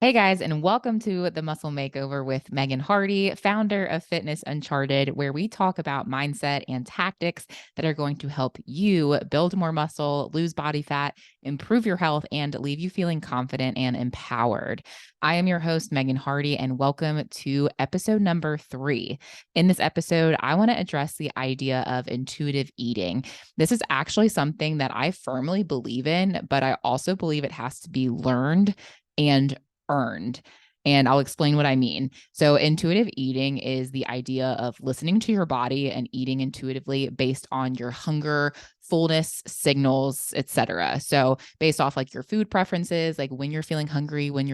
Hey guys, and welcome to the Muscle Makeover with Megan Hardy, founder of Fitness Uncharted, where we talk about mindset and tactics that are going to help you build more muscle, lose body fat, improve your health, and leave you feeling confident and empowered. I am your host, Megan Hardy, and welcome to episode number 3. In this episode, I want to address the idea of intuitive eating. This is actually something that I firmly believe in, but I also believe it has to be learned and earned. And I'll explain what I mean. So, intuitive eating is the idea of listening to your body and eating intuitively based on your hunger, fullness signals, etc. So, based off like your food preferences, like when you're feeling hungry, when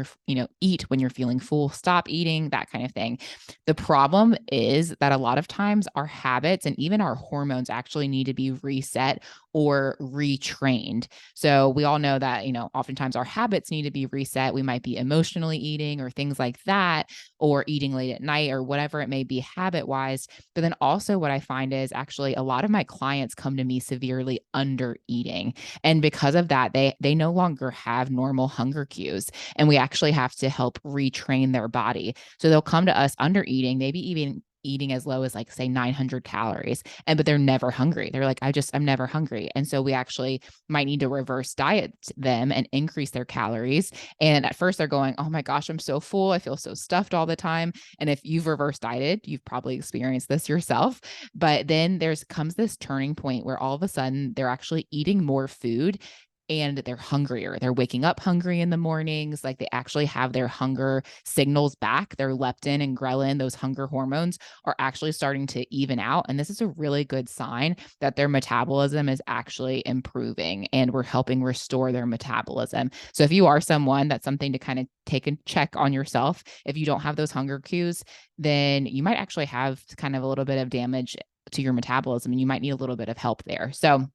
eat, when you're feeling full, stop eating, that kind of thing. The problem is that a lot of times our habits and even our hormones actually need to be reset or retrained. So we all know that, oftentimes our habits need to be reset. We might be emotionally eating or things like that, or eating late at night or whatever it may be habit wise. But then also what I find is actually a lot of my clients come to me severely under eating. And because of that, they no longer have normal hunger cues. And we actually have to help retrain their body. So they'll come to us under eating, maybe even eating as low as like say 900 calories, but they're never hungry. They're like, I'm never hungry. And so we actually might need to reverse diet them and increase their calories. And at first they're going, oh my gosh, I'm so full, I feel so stuffed all the time. And if you've reverse dieted, you've probably experienced this yourself. But then comes this turning point where all of a sudden they're actually eating more food and they're hungrier. They're waking up hungry in the mornings. Like they actually have their hunger signals back. Their leptin and ghrelin, those hunger hormones, are actually starting to even out. And this is a really good sign that their metabolism is actually improving and we're helping restore their metabolism. So if you are someone, that's something to kind of take a check on yourself. If you don't have those hunger cues, then you might actually have kind of a little bit of damage to your metabolism and you might need a little bit of help there. So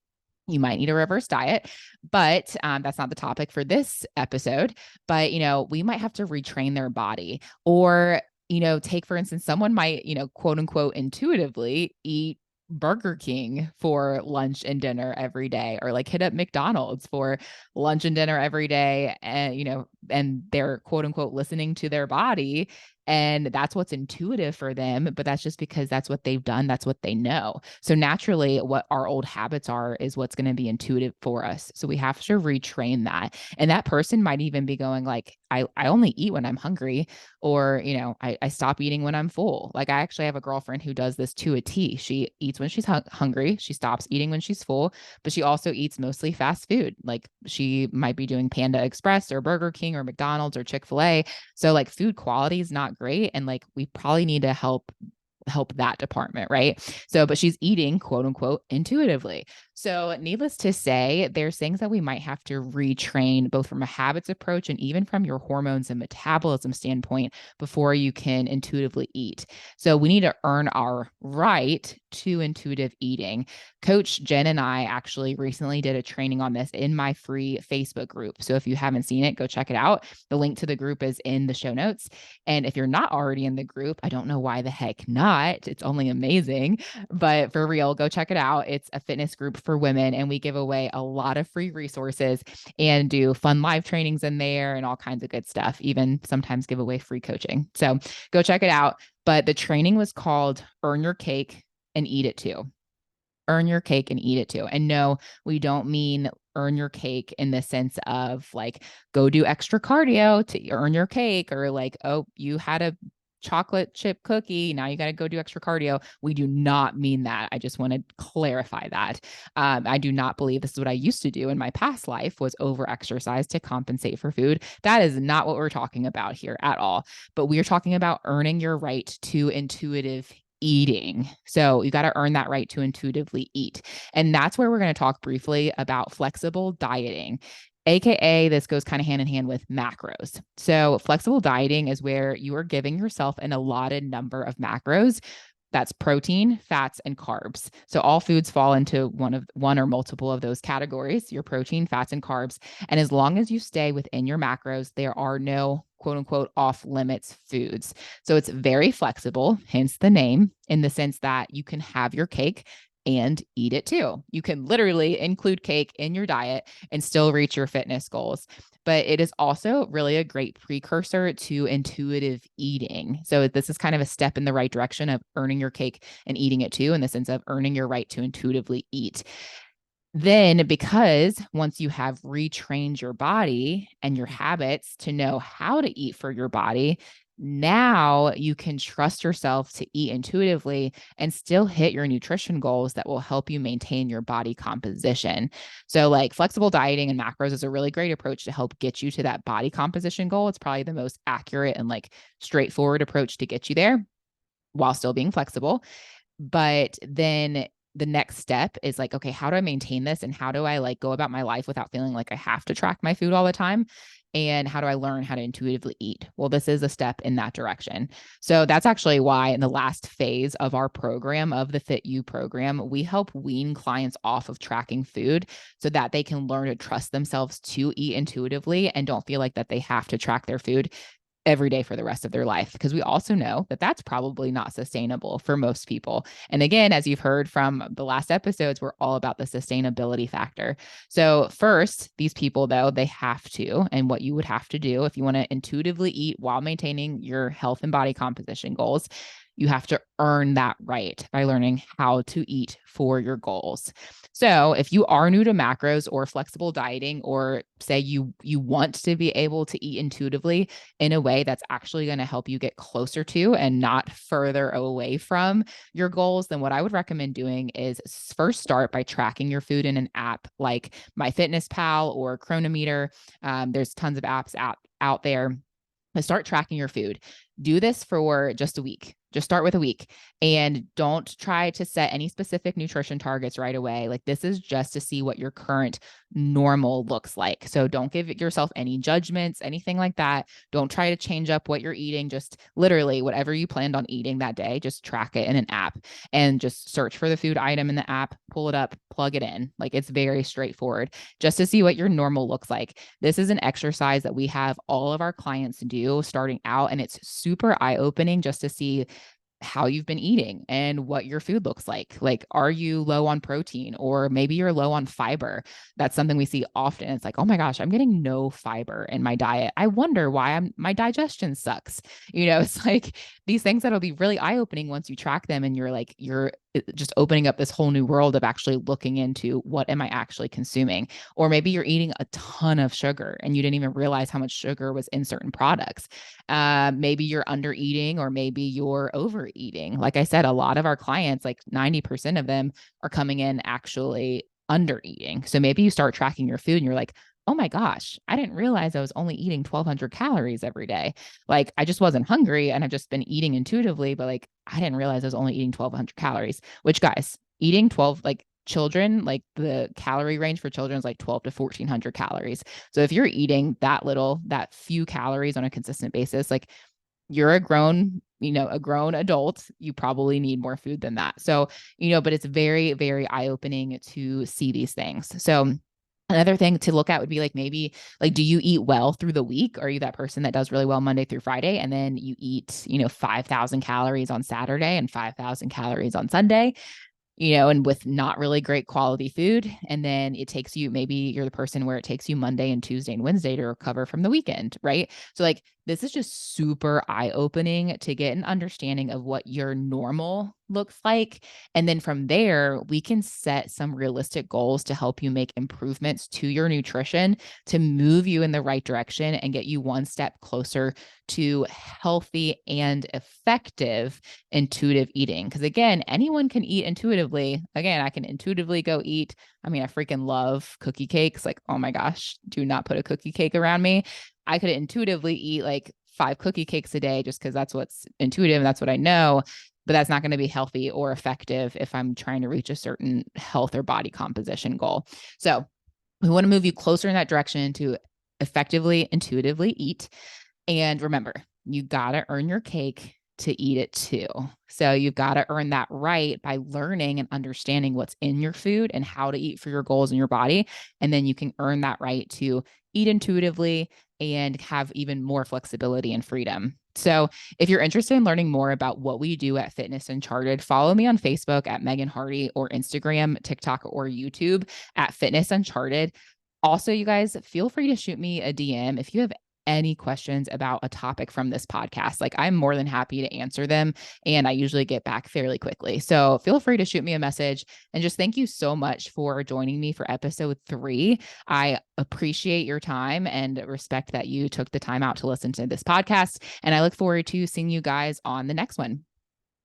you might need a reverse diet, but that's not the topic for this episode. But, we might have to retrain their body or, take, for instance, someone might, quote unquote, intuitively eat Burger King for lunch and dinner every day, or like hit up McDonald's for lunch and dinner every day. And, and they're quote unquote listening to their body. And that's what's intuitive for them, but that's just because that's what they've done. That's what they know. So naturally, what our old habits are is what's going to be intuitive for us. So we have to retrain that. And that person might even be going like, I only eat when I'm hungry, or, I stop eating when I'm full. Like I actually have a girlfriend who does this to a T. She eats when she's hungry. She stops eating when she's full, but she also eats mostly fast food. Like she might be doing Panda Express or Burger King or McDonald's or Chick-fil-A. So like food quality is not great. And like we probably need to help that department, right? So, but she's eating quote unquote intuitively. So, needless to say, there's things that we might have to retrain both from a habits approach and even from your hormones and metabolism standpoint before you can intuitively eat. So, we need to earn our right to intuitive eating. Coach Jen and I actually recently did a training on this in my free Facebook group. So, if you haven't seen it, go check it out. The link to the group is in the show notes. And if you're not already in the group, I don't know why the heck not. It's only amazing. But for real, go check it out. It's a fitness group for women, and we give away a lot of free resources and do fun live trainings in there and all kinds of good stuff, even sometimes give away free coaching. So go check it out. But the training was called Earn Your Cake and Eat It Too. Earn your cake and eat it too. And no, we don't mean earn your cake in the sense of like, go do extra cardio to earn your cake, or like, oh, you had a chocolate chip cookie, now you got to go do extra cardio. We do not mean that. I just want to clarify that. I do not believe this is what I used to do in my past life, was over exercise to compensate for food. That is not what we're talking about here at all. But we are talking about earning your right to intuitive eating. So you got to earn that right to intuitively eat. And that's where we're going to talk briefly about flexible dieting. AKA, this goes kind of hand in hand with macros. So, flexible dieting is where you are giving yourself an allotted number of macros. That's protein, fats, and carbs. So all foods fall into one or multiple of those categories, your protein, fats, and carbs. And as long as you stay within your macros, there are no quote unquote off limits foods. So it's very flexible, hence the name, in the sense that you can have your cake and eat it too. You can literally include cake in your diet and still reach your fitness goals. But it is also really a great precursor to intuitive eating. So this is kind of a step in the right direction of earning your cake and eating it too, in the sense of earning your right to intuitively eat. Then, because once you have retrained your body and your habits to know how to eat for your body, now you can trust yourself to eat intuitively and still hit your nutrition goals that will help you maintain your body composition. So, like flexible dieting and macros is a really great approach to help get you to that body composition goal. It's probably the most accurate and like straightforward approach to get you there while still being flexible. But then the next step is like, okay, how do I maintain this? And how do I like go about my life without feeling like I have to track my food all the time? And how do I learn how to intuitively eat? Well, this is a step in that direction. So that's actually why in the last phase of our program, of the Fit You program, we help wean clients off of tracking food so that they can learn to trust themselves to eat intuitively and don't feel like that they have to track their food every day for the rest of their life, because we also know that that's probably not sustainable for most people. And again, as you've heard from the last episodes, we're all about the sustainability factor. So first, these people though, they have to, and what you would have to do if you want to intuitively eat while maintaining your health and body composition goals, you have to earn that right by learning how to eat for your goals. So if you are new to macros or flexible dieting, or say you want to be able to eat intuitively in a way that's actually going to help you get closer to and not further away from your goals, then what I would recommend doing is first start by tracking your food in an app like MyFitnessPal or Chronometer. There's tons of apps out there. Start tracking your food. Do this for just a week. Just start with a week and don't try to set any specific nutrition targets right away. Like this is just to see what your current normal looks like. So don't give yourself any judgments, anything like that. Don't try to change up what you're eating. Just literally whatever you planned on eating that day, just track it in an app and just search for the food item in the app, pull it up, plug it in. Like it's very straightforward just to see what your normal looks like. This is an exercise that we have all of our clients do starting out, and it's super eye-opening just to see how you've been eating and what your food looks like. Like, are you low on protein, or maybe you're low on fiber? That's something we see often. It's like, oh my gosh, I'm getting no fiber in my diet. I wonder why my digestion sucks. It's like these things that'll be really eye-opening once you track them, and you're just opening up this whole new world of actually looking into what am I actually consuming. Or maybe you're eating a ton of sugar and you didn't even realize how much sugar was in certain products. Maybe you're under eating, or maybe you're overeating. Like I said, a lot of our clients, like 90% of them, are coming in actually under eating. So maybe you start tracking your food and you're like, oh my gosh, I didn't realize I was only eating 1,200 calories every day. Like I just wasn't hungry and I've just been eating intuitively, but like I didn't realize I was only eating 1,200 calories, which guys, eating 12, like children, like the calorie range for children is like 12 to 1,400 calories. So if you're eating that little, that few calories on a consistent basis, like you're a grown adult, you probably need more food than that. So, but it's very, very eye-opening to see these things. So another thing to look at would be like, maybe like, do you eat well through the week? Are you that person that does really well Monday through Friday, and then you eat, 5,000 calories on Saturday and 5,000 calories on Sunday? And with not really great quality food. And then maybe you're the person where it takes you Monday and Tuesday and Wednesday to recover from the weekend, right? So like, this is just super eye-opening to get an understanding of what your normal looks like. And then from there, we can set some realistic goals to help you make improvements to your nutrition to move you in the right direction and get you one step closer to healthy and effective intuitive eating. Because again, anyone can eat intuitively. Again, I can intuitively go eat. I mean, I freaking love cookie cakes. Like, oh my gosh, do not put a cookie cake around me. I could intuitively eat like 5 cookie cakes a day just because that's what's intuitive and that's what I know. But that's not going to be healthy or effective if I'm trying to reach a certain health or body composition goal. So we want to move you closer in that direction to effectively, intuitively eat. And remember, you got to earn your cake to eat it too. So you've got to earn that right by learning and understanding what's in your food and how to eat for your goals in your body. And then you can earn that right to eat intuitively and have even more flexibility and freedom. So if you're interested in learning more about what we do at Fitness Uncharted, follow me on Facebook at Megan Hardy or Instagram, TikTok, or YouTube at Fitness Uncharted. Also, you guys, feel free to shoot me a DM if you have any questions about a topic from this podcast. Like, I'm more than happy to answer them, and I usually get back fairly quickly. So feel free to shoot me a message, and just thank you so much for joining me for episode 3. I appreciate your time and respect that you took the time out to listen to this podcast, and I look forward to seeing you guys on the next one.